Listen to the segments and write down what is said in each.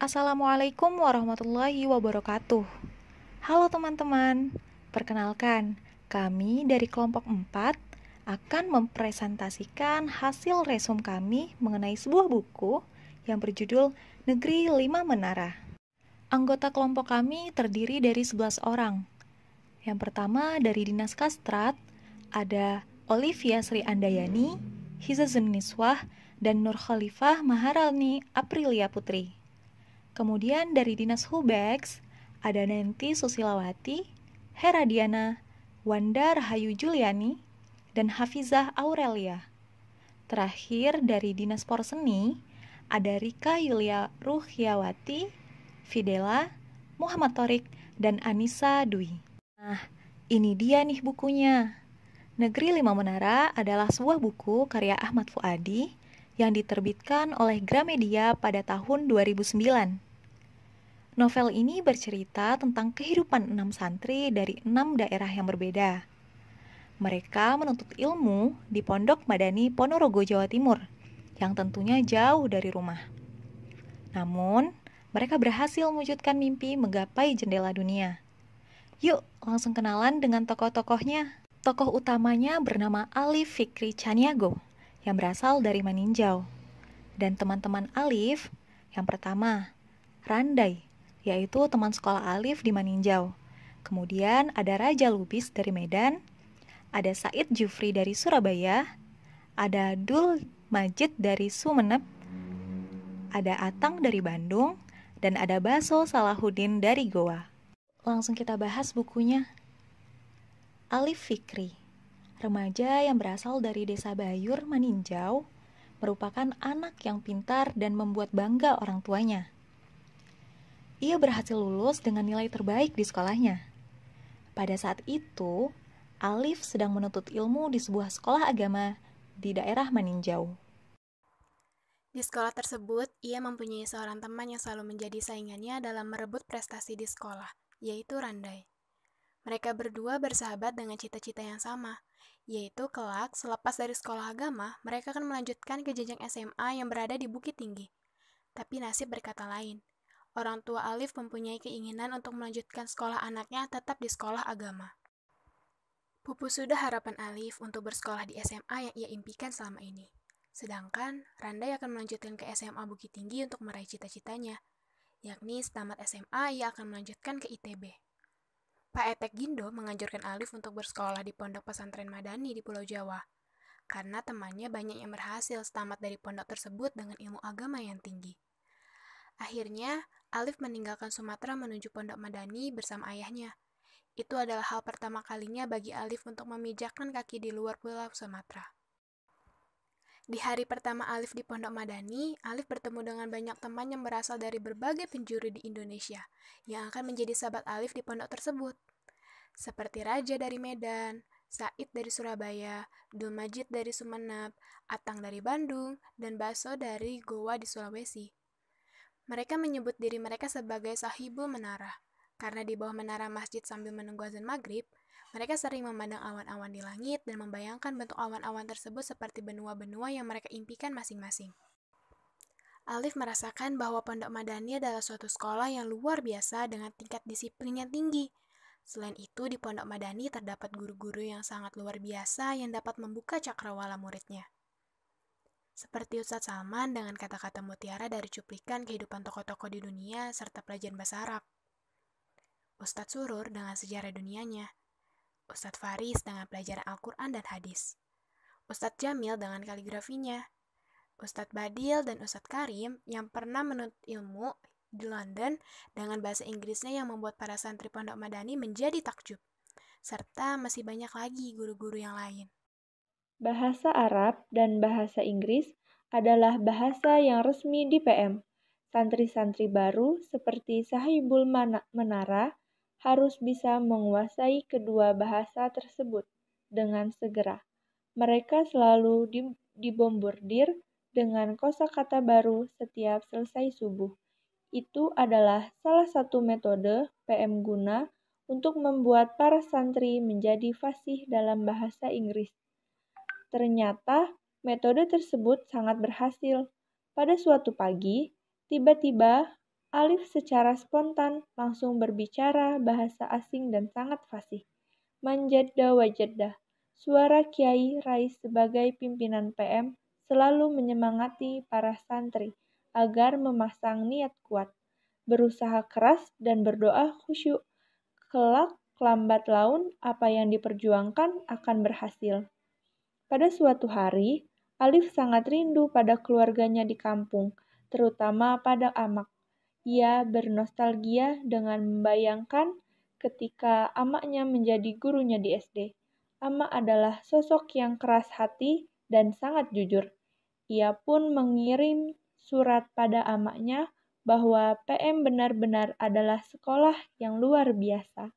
Assalamualaikum warahmatullahi wabarakatuh. Halo teman-teman, perkenalkan, kami dari kelompok 4 akan mempresentasikan hasil resum kami mengenai sebuah buku yang berjudul Negeri Lima Menara. Anggota kelompok kami terdiri dari 11 orang. Yang pertama dari Dinas Kastrat, ada Olivia Sri Andayani, Hiza Zuniswah, dan Nur Khalifah Maharani Aprilia Putri. Kemudian dari Dinas Hubex, ada Nanti Susilawati, Heradiana, Wanda Rahayu Juliani, dan Hafizah Aurelia. Terakhir dari Dinas Porseni, ada Rika Yulia Ruhyawati, Fidela, Muhammad Torik, dan Anissa Dwi. Nah, ini dia nih bukunya. Negeri Lima Menara adalah sebuah buku karya Ahmad Fuadi yang diterbitkan oleh Gramedia pada tahun 2009. Novel ini bercerita tentang kehidupan 6 santri dari 6 daerah yang berbeda. Mereka menuntut ilmu di Pondok Madani Ponorogo, Jawa Timur, yang tentunya jauh dari rumah. Namun, mereka berhasil mewujudkan mimpi menggapai jendela dunia. Yuk, langsung kenalan dengan tokoh-tokohnya. Tokoh utamanya bernama Alif Fikri Caniago, yang berasal dari Maninjau. Dan teman-teman Alif, yang pertama, Randai, yaitu teman sekolah Alif di Maninjau. Kemudian ada Raja Lubis dari Medan, ada Said Jufri dari Surabaya, ada Dul Majid dari Sumeneb, ada Atang dari Bandung, dan ada Baso Salahuddin dari Goa. Langsung kita bahas bukunya. Alif Fikri, remaja yang berasal dari desa Bayur, Maninjau, merupakan anak yang pintar dan membuat bangga orang tuanya. Ia berhasil lulus dengan nilai terbaik di sekolahnya. Pada saat itu, Alif sedang menuntut ilmu di sebuah sekolah agama di daerah Maninjau. Di sekolah tersebut, ia mempunyai seorang teman yang selalu menjadi saingannya dalam merebut prestasi di sekolah, yaitu Randai. Mereka berdua bersahabat dengan cita-cita yang sama, yaitu kelak selepas dari sekolah agama, mereka akan melanjutkan ke jenjang SMA yang berada di Bukit Tinggi. Tapi nasib berkata lain. Orang tua Alif mempunyai keinginan untuk melanjutkan sekolah anaknya tetap di sekolah agama. Pupus sudah harapan Alif untuk bersekolah di SMA yang ia impikan selama ini. Sedangkan Randai akan melanjutkan ke SMA Bukit Tinggi untuk meraih cita-citanya, yakni setamat SMA ia akan melanjutkan ke ITB. Pak Etek Gindo menganjurkan Alif untuk bersekolah di Pondok Pesantren Madani di Pulau Jawa, karena temannya banyak yang berhasil setamat dari pondok tersebut dengan ilmu agama yang tinggi. Akhirnya, Alif meninggalkan Sumatera menuju Pondok Madani bersama ayahnya. Itu adalah hal pertama kalinya bagi Alif untuk memijakkan kaki di luar pulau Sumatera. Di hari pertama Alif di Pondok Madani, Alif bertemu dengan banyak teman yang berasal dari berbagai penjuru di Indonesia, yang akan menjadi sahabat Alif di pondok tersebut. Seperti Raja dari Medan, Said dari Surabaya, Dul Majid dari Sumeneb, Atang dari Bandung, dan Baso dari Goa di Sulawesi. Mereka menyebut diri mereka sebagai Sahibul Menara, karena di bawah menara masjid sambil menunggu azan maghrib, mereka sering memandang awan-awan di langit dan membayangkan bentuk awan-awan tersebut seperti benua-benua yang mereka impikan masing-masing. Alif merasakan bahwa Pondok Madani adalah suatu sekolah yang luar biasa dengan tingkat disiplin yang tinggi. Selain itu, di Pondok Madani terdapat guru-guru yang sangat luar biasa yang dapat membuka cakrawala muridnya. Seperti Ustadz Salman dengan kata-kata mutiara dari cuplikan kehidupan tokoh-tokoh di dunia serta pelajaran bahasa Arab. Ustadz Surur dengan sejarah dunianya. Ustadz Faris dengan pelajaran Al-Quran dan hadis. Ustadz Jamil dengan kaligrafinya. Ustadz Badil dan Ustadz Karim yang pernah menuntut ilmu di London dengan bahasa Inggrisnya yang membuat para santri Pondok Madani menjadi takjub. Serta masih banyak lagi guru-guru yang lain. Bahasa Arab dan bahasa Inggris adalah bahasa yang resmi di PM. Santri-santri baru seperti Sahibul Menara harus bisa menguasai kedua bahasa tersebut dengan segera. Mereka selalu dibombardir dengan kosakata baru setiap selesai subuh. Itu adalah salah satu metode PM guna untuk membuat para santri menjadi fasih dalam bahasa Inggris. Ternyata metode tersebut sangat berhasil. Pada suatu pagi, tiba-tiba Alif secara spontan langsung berbicara bahasa asing dan sangat fasih. Manjadda wajadda. Suara Kiai Rais sebagai pimpinan PM selalu menyemangati para santri agar memasang niat kuat, berusaha keras dan berdoa khusyuk. Kelak, lambat laun, apa yang diperjuangkan akan berhasil. Pada suatu hari, Alif sangat rindu pada keluarganya di kampung, terutama pada Amak. Ia bernostalgia dengan membayangkan ketika amaknya menjadi gurunya di SD. Amak adalah sosok yang keras hati dan sangat jujur. Ia pun mengirim surat pada amaknya bahwa PM benar-benar adalah sekolah yang luar biasa.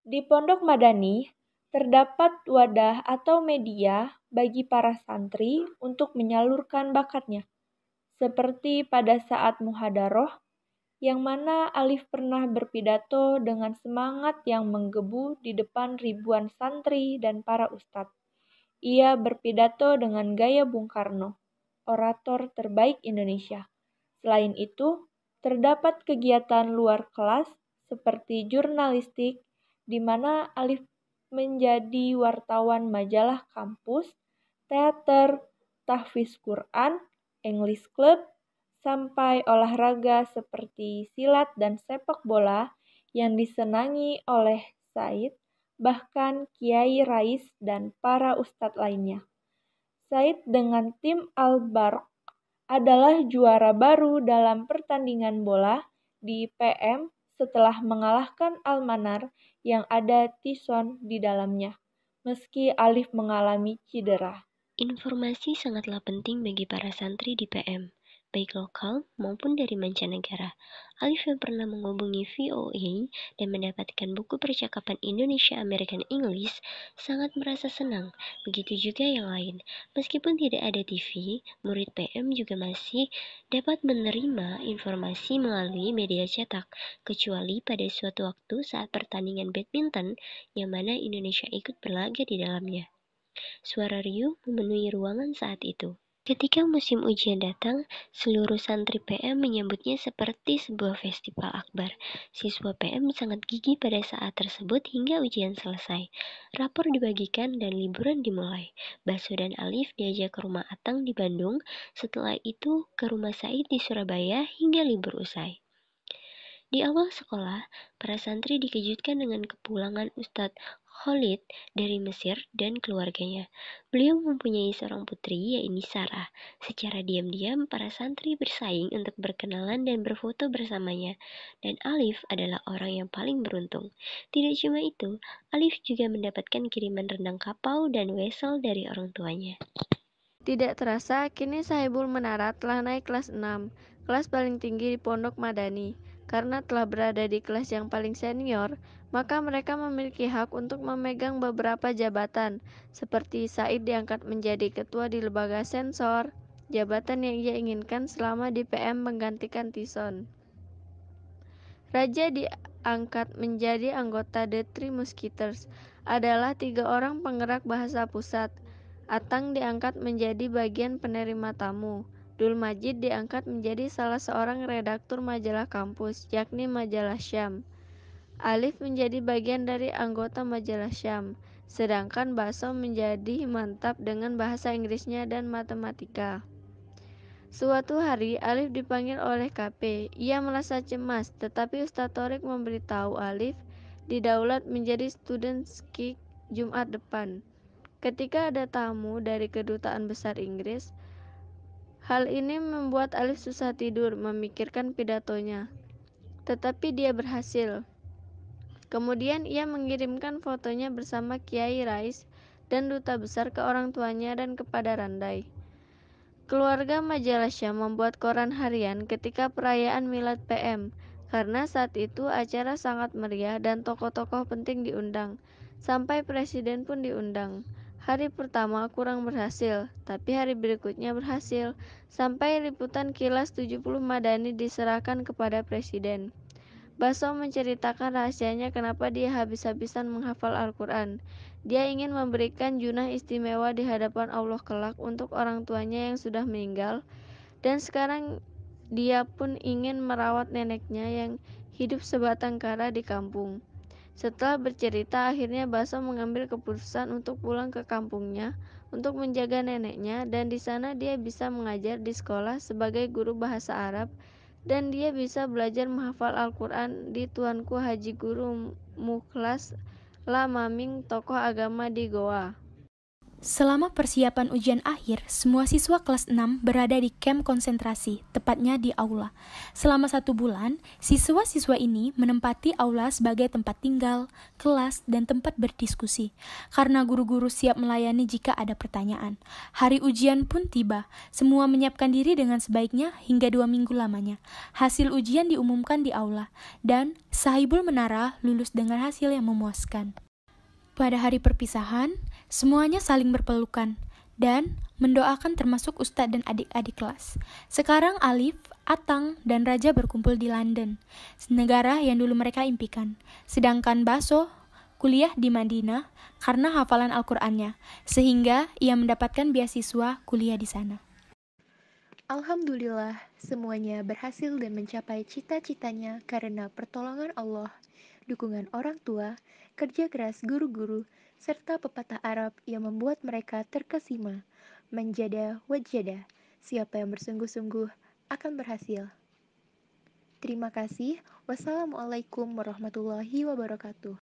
Di Pondok Madani, terdapat wadah atau media bagi para santri untuk menyalurkan bakatnya. Seperti pada saat muhadaroh, yang mana Alif pernah berpidato dengan semangat yang menggebu di depan ribuan santri dan para ustadz. Ia berpidato dengan gaya Bung Karno, orator terbaik Indonesia. Selain itu, terdapat kegiatan luar kelas seperti jurnalistik, di mana Alif menjadi wartawan majalah kampus, teater, tahfiz Quran, English Club, sampai olahraga seperti silat dan sepak bola yang disenangi oleh Said, bahkan Kiai Rais dan para ustadz lainnya. Said dengan tim Al-Barq adalah juara baru dalam pertandingan bola di PM setelah mengalahkan Al-Manar yang ada Tison di dalamnya, meski Alif mengalami cedera. Informasi sangatlah penting bagi para santri di PM, baik lokal maupun dari mancanegara. Alif yang pernah menghubungi VOA dan mendapatkan buku percakapan Indonesia-American English sangat merasa senang. Begitu juga yang lain. Meskipun tidak ada TV, murid PM juga masih dapat menerima informasi melalui media cetak, kecuali pada suatu waktu saat pertandingan badminton yang mana Indonesia ikut berlaga di dalamnya. Suara riuh memenuhi ruangan saat itu. Ketika musim ujian datang, seluruh santri PM menyambutnya seperti sebuah festival akbar. Siswa PM sangat gigih pada saat tersebut hingga ujian selesai. Rapor dibagikan dan liburan dimulai. Baso dan Alif diajak ke rumah Atang di Bandung, setelah itu ke rumah Said di Surabaya hingga libur usai. Di awal sekolah, para santri dikejutkan dengan kepulangan Ustadz Khalid dari Mesir dan keluarganya. Beliau mempunyai seorang putri, yaitu Sarah. Secara diam-diam, para santri bersaing untuk berkenalan dan berfoto bersamanya. Dan Alif adalah orang yang paling beruntung. Tidak cuma itu, Alif juga mendapatkan kiriman rendang kapau dan wesel dari orang tuanya. Tidak terasa, kini Sahibul Menara telah naik kelas 6, kelas paling tinggi di Pondok Madani. Karena telah berada di kelas yang paling senior, maka mereka memiliki hak untuk memegang beberapa jabatan, seperti Said diangkat menjadi ketua di lembaga sensor, jabatan yang ia inginkan selama di PM menggantikan Tison. Raja diangkat menjadi anggota The Three Musketeers, adalah 3 orang penggerak bahasa pusat. Atang diangkat menjadi bagian penerima tamu. Dul Majid diangkat menjadi salah seorang redaktur majalah kampus, yakni majalah Syam. Alif menjadi bagian dari anggota majalah Syam, sedangkan Baso menjadi mantap dengan bahasa Inggrisnya dan matematika. Suatu hari, Alif dipanggil oleh KP. Ia merasa cemas, tetapi Ustadz Thorik memberitahu Alif didaulat menjadi student kick Jumat depan. Ketika ada tamu dari kedutaan besar Inggris, hal ini membuat Alif susah tidur memikirkan pidatonya. Tetapi dia berhasil. Kemudian ia mengirimkan fotonya bersama Kiai Rais dan duta besar ke orang tuanya dan kepada Randai. Keluarga majalah Syam membuat koran harian ketika perayaan Milad PM, karena saat itu acara sangat meriah dan tokoh-tokoh penting diundang. Sampai presiden pun diundang. Hari pertama kurang berhasil, tapi hari berikutnya berhasil, sampai liputan Kilas 70 Madani diserahkan kepada presiden. Baso menceritakan rahasianya kenapa dia habis-habisan menghafal Al-Quran. Dia ingin memberikan junah istimewa di hadapan Allah kelak untuk orang tuanya yang sudah meninggal, dan sekarang dia pun ingin merawat neneknya yang hidup sebatang kara di kampung. Setelah bercerita, akhirnya Baso mengambil keputusan untuk pulang ke kampungnya untuk menjaga neneknya, dan di sana dia bisa mengajar di sekolah sebagai guru bahasa Arab, dan dia bisa belajar menghafal Al-Quran di Tuanku Haji Guru Mukhlas La Maming, tokoh agama di Goa. Selama persiapan ujian akhir, semua siswa kelas 6 berada di kamp konsentrasi, tepatnya di aula. Selama 1 bulan, siswa-siswa ini menempati aula sebagai tempat tinggal, kelas, dan tempat berdiskusi. Karena guru-guru siap melayani jika ada pertanyaan. Hari ujian pun tiba. Semua menyiapkan diri dengan sebaiknya hingga 2 minggu lamanya. Hasil ujian diumumkan di aula, dan Sahibul Menara lulus dengan hasil yang memuaskan. Pada hari perpisahan, semuanya saling berpelukan dan mendoakan termasuk Ustadz dan adik-adik kelas. Sekarang Alif, Atang, dan Raja berkumpul di London, negara yang dulu mereka impikan. Sedangkan Baso kuliah di Madinah karena hafalan Al-Qur'annya, sehingga ia mendapatkan beasiswa kuliah di sana. Alhamdulillah, semuanya berhasil dan mencapai cita-citanya karena pertolongan Allah, dukungan orang tua, kerja keras guru-guru, serta pepatah Arab yang membuat mereka terkesima. Menjada wajada, siapa yang bersungguh-sungguh akan berhasil. Terima kasih. Wassalamualaikum warahmatullahi wabarakatuh.